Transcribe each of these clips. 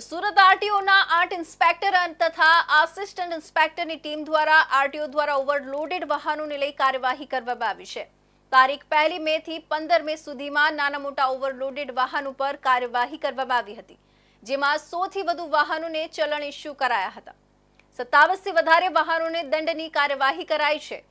Surat આરટીઓના 8 inspector તથા assistant ઇન્સ્પેક્ટરની team દ્વારા RTO દ્વારા ઓવરલોડેડ વાહનોને લઈ કાર્યવાહી કરવામાં આવી છે. તારીખ 1 મે થી 15 મે સુધીમાં નાના મોટા ઓવરલોડેડ વાહન ઉપર કાર્યવાહી કરવામાં આવી હતી, જેમાં 100 થી વધુ વાહનોને ચલણ ઇસ્યુ કરાયા હતા. 27 થી વધારે વાહનોને દંડની કાર્યવાહી કરાઈ છે.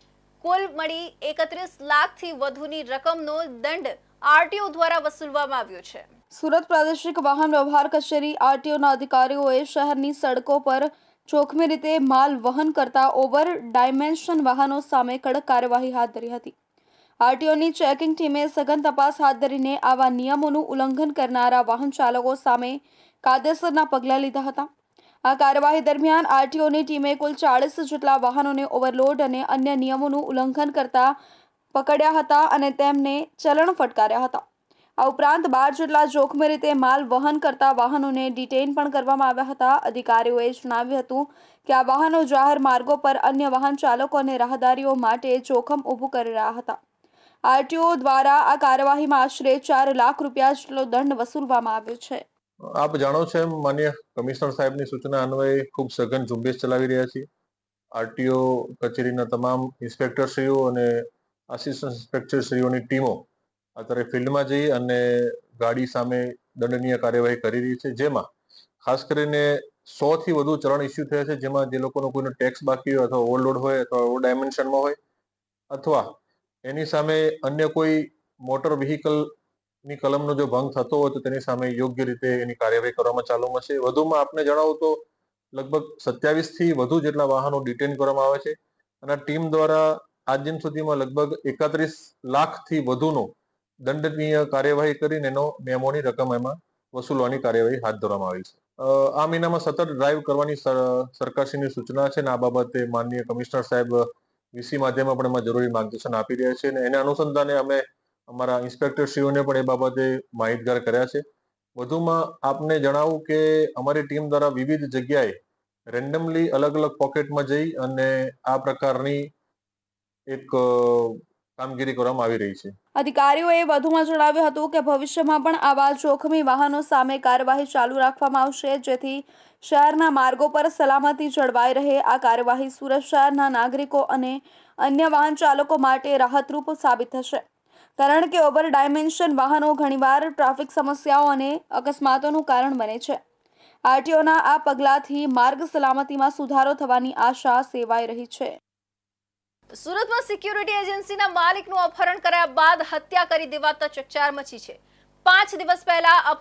કુલ મળી 31 લાખથી વધુની રકમનો દંડ આરટીઓ દ્વારા વસૂલવામાં આવ્યો છે. સુરત પ્રાદેશિક વાહન વ્યવહાર કચેરી આરટીઓના અધિકારીઓએ શહેરની સડકો પર જોખમી રીતે માલ વહન કરતા ઓવર ડાયમેન્શન વાહનો સામે કડક કાર્યવાહી હાથ ધરી હતી. આરટીઓની ચેકિંગ ટીમે સઘન તપાસ હાથ ધરીને આવા નિયમોનું ઉલ્લંઘન કરનારા વાહન ચાલકો સામે કાયદેસરના પગલાં લીધા હતા. આ કાર્યવાહી દરમિયાન આરટીઓની ટીમે કુલ 40 જેટલા વાહનોને ઓવરલોડ અને અન્ય નિયમોનું ઉલ્લંઘન કરતા પકડ્યા હતા અને તેમને ચલણ ફટકાર્યા હતા. આ ઉપરાંત 12 જેટલા જોખમી રીતે માલ વહન કરતા વાહનોને ડિટેઇન પણ કરવામાં આવ્યા હતા. અધિકારીઓએ જણાવ્યું હતું કે આ વાહનો જાહેર માર્ગો પર અન્ય વાહન ચાલકો અને રાહદારીઓ માટે જોખમ ઊભું કરી રહ્યા હતા. આરટીઓ દ્વારા આ કાર્યવાહીમાં આશરે 4 લાખ રૂપિયા જેટલો દંડ વસૂલવામાં આવ્યો છે. આપ જાણો છો એમ માન્ય કમિશનર સાહેબની સૂચના અન્વયે ખૂબ સઘન ઝુંબેશ ચલાવી રહ્યા છીએ. આરટીઓ કચેરીના તમામ ઇન્સ્પેક્ટરશ્રીઓ અને આસિસ્ટન્ટ ઇન્સ્પેક્ટરશ્રીઓની ટીમો અત્યારે ફિલ્ડમાં જઈ અને ગાડી સામે દંડનીય કાર્યવાહી કરી રહી છે, જેમાં ખાસ કરીને 100 થી વધુ ચલણ ઇસ્યુ થયા છે, જેમાં જે લોકોનો કોઈનો ટેક્સ બાકી હોય અથવા ઓવરલોડ હોય અથવા ઓવર ડાયમેન્શનમાં હોય અથવા એની સામે અન્ય કોઈ મોટર વ્હીકલ ની કલમનો જો ભંગ થતો હોય તો તેની સામે યોગ્ય રીતે એની કાર્યવાહી કરવામાં ચાલુમાં છે. વધુમાં આપને જણાવું તો લગભગ 27 થી વધુ જેટલા વાહનો ડિટેન કરવામાં આવે છે અને ટીમ દ્વારા આજ દિન સુધીમાં લગભગ 31 લાખથી વધુનો દંડનીય કાર્યવાહી કરીને એનો મેમોની રકમ એમાં વસૂલવાની કાર્યવાહી હાથ ધરવામાં આવી છે. આ મહિનામાં સતત ડ્રાઈવ કરવાની સરકારશ્રીની સૂચના છે અને આ બાબતે માનનીય કમિશનર સાહેબ વીસી માધ્યમમાં પણ એમાં જરૂરી માર્ગદર્શન આપી રહ્યા છે અને એના અનુસંધાને અમે અમારા ઇન્સ્પેક્ટરશ્રીઓને પણ એ બાબતે માહિતગાર કર્યા છે. વધુમાં આપને જણાવું કે અમારી ટીમ દ્વારા વિવિધ જગ્યાએ રેન્ડમલી અલગ અલગ પોકેટમાં જઈ અને આ પ્રકારની એક કામગીરી કરવામાં આવી રહી છે. અધિકારીઓએ વધુમાં જણાવ્યું હતું કે ભવિષ્યમાં પણ આવા જોખમી વાહનો સામે કાર્યવાહી ચાલુ રાખવામાં આવશે, જેથી શહેરના માર્ગો પર સલામતી જળવાઈ રહે. આ કાર્યવાહી સુરત શહેરના નાગરિકો અને અન્ય વાહન ચાલકો માટે રાહતરૂપ સાબિત થશે, કારણ કે ઓવર ડાયમેન્શન વાહનો ઘણીવાર ટ્રાફિક સમસ્યાઓ અને અકસ્માતોનું કારણ બને છે. આરટીઓના આ પગલાંથી માર્ગ સલામતીમાં સુધારો થવાની આશા સેવાઈ રહી છે. સુરતમાં સિક્યુરિટી એજન્સીના માલિકનું અપહરણ કર્યા બાદ હત્યા કરી દેવાતા ચકચાર મચી છે. 5 દિવસ પહેલા